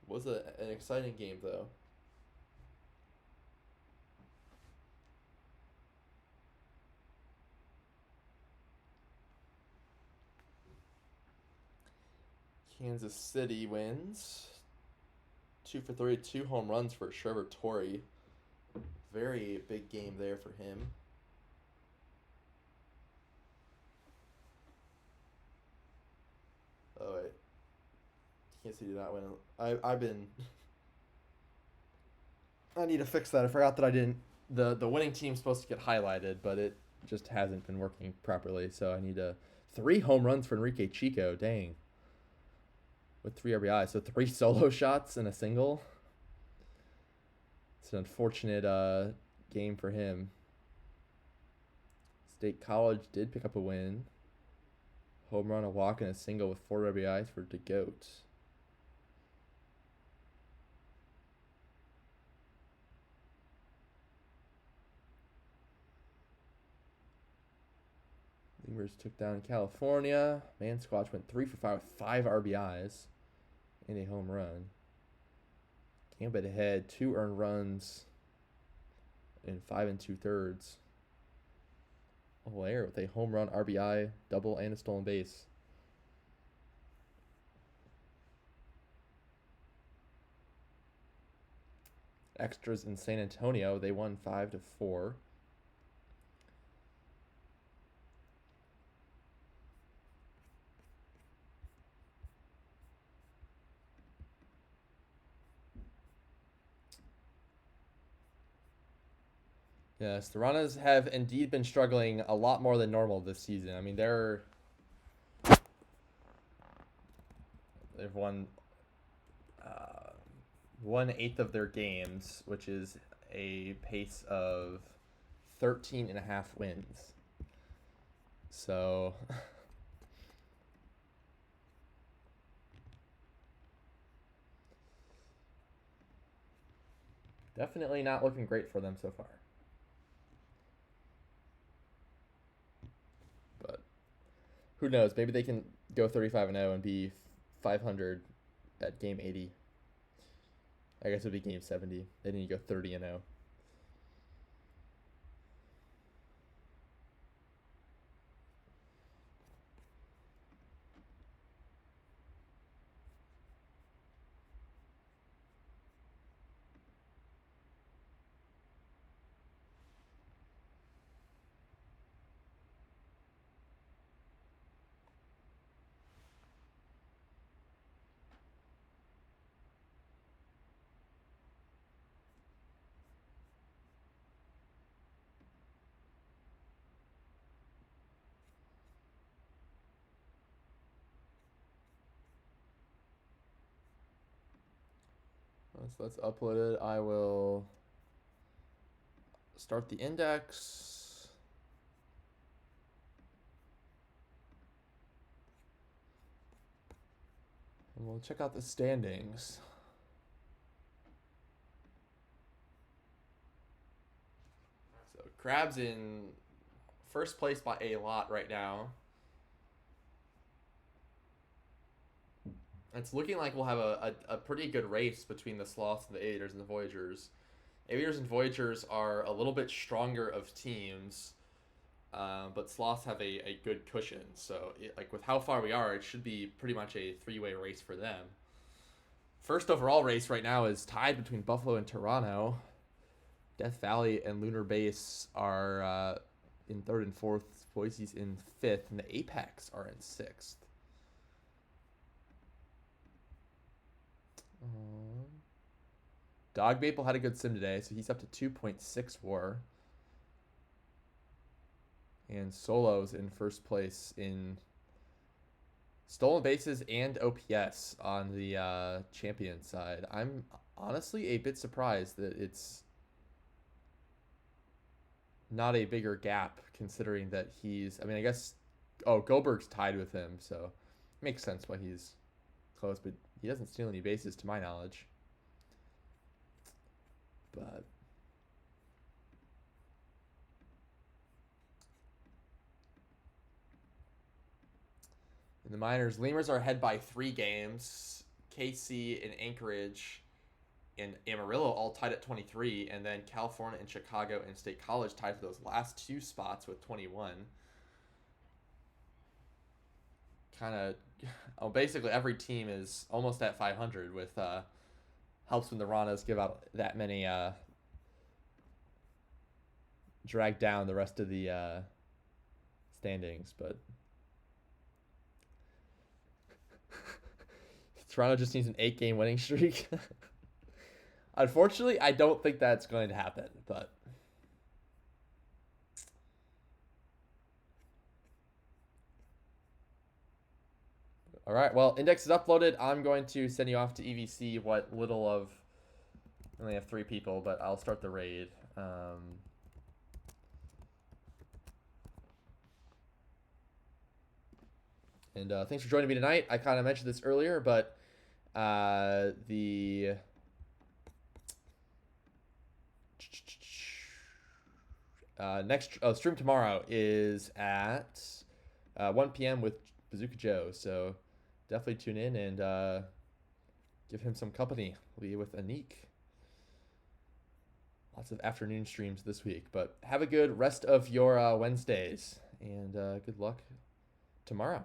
Was an exciting game though. Kansas City wins. 2 for 3, 2 home runs for Trevor Torrey. Very big game there for him. Oh wait, Kansas City did not win. I've been. I need to fix that. I forgot that I didn't. The winning team's supposed to get highlighted, but it just hasn't been working properly. So I need 3 home runs for Enrique Chico. Dang. With 3 RBIs, so 3 solo shots and a single. It's an unfortunate game for him. State College did pick up a win. Home run, a walk, and a single with 4 RBIs for DeGoat. Lemurs took down California. Mansquatch went 3 for 5 with 5 RBIs and a home run. Gambit ahead, 2 earned runs in 5 2/3. Allaire with a home run, RBI, double, and a stolen base. Extras in San Antonio, they won 5-4. Yes, the Ranas have indeed been struggling a lot more than normal this season. I mean, they've won 1/8 of their games, which is a pace of 13.5 wins. So definitely not looking great for them so far. But who knows? Maybe they can go 35-0 and be 500 at game 80. I guess it would be game 70. They need to go 30-0. So let's upload it. I will start the index. And we'll check out the standings. So Crab's in first place by a lot right now. It's looking like we'll have a pretty good race between the Sloths and the Aviators and the Voyagers. Aviators and Voyagers are a little bit stronger of teams, but Sloths have a good cushion. So, like with how far we are, it should be pretty much a 3-way race for them. First overall race right now is tied between Buffalo and Toronto. Death Valley and Lunar Base are in 3rd and 4th Boise's in 5th, and the Apex are in 6th. Dog Maple had a good sim today, so he's up to 2.6 WAR. And Solo's in first place in stolen bases and OPS on the champion side. I'm honestly a bit surprised that it's not a bigger gap, considering that he's, I mean, I guess, Goldberg's tied with him, so it makes sense why he's close, but he doesn't steal any bases to my knowledge. But in the minors, Lemurs are ahead by 3 games. KC and Anchorage and Amarillo all tied at 23, and then California and Chicago and State College tied for those last 2 spots with 21. Kind of, basically every team is almost at 500, with helps when the Ranas give out that many, drag down the rest of the standings, but Toronto just needs an 8-game winning streak. Unfortunately, I don't think that's going to happen, but all right. Well, index is uploaded. I'm going to send you off to EVC what little of. I only have 3 people, but I'll start the raid. And thanks for joining me tonight. I kind of mentioned this earlier, but the next stream tomorrow is at 1 p.m. with Bazooka Joe. So definitely tune in and give him some company. We'll be with Anik. Lots of afternoon streams this week. But have a good rest of your Wednesdays, and good luck tomorrow.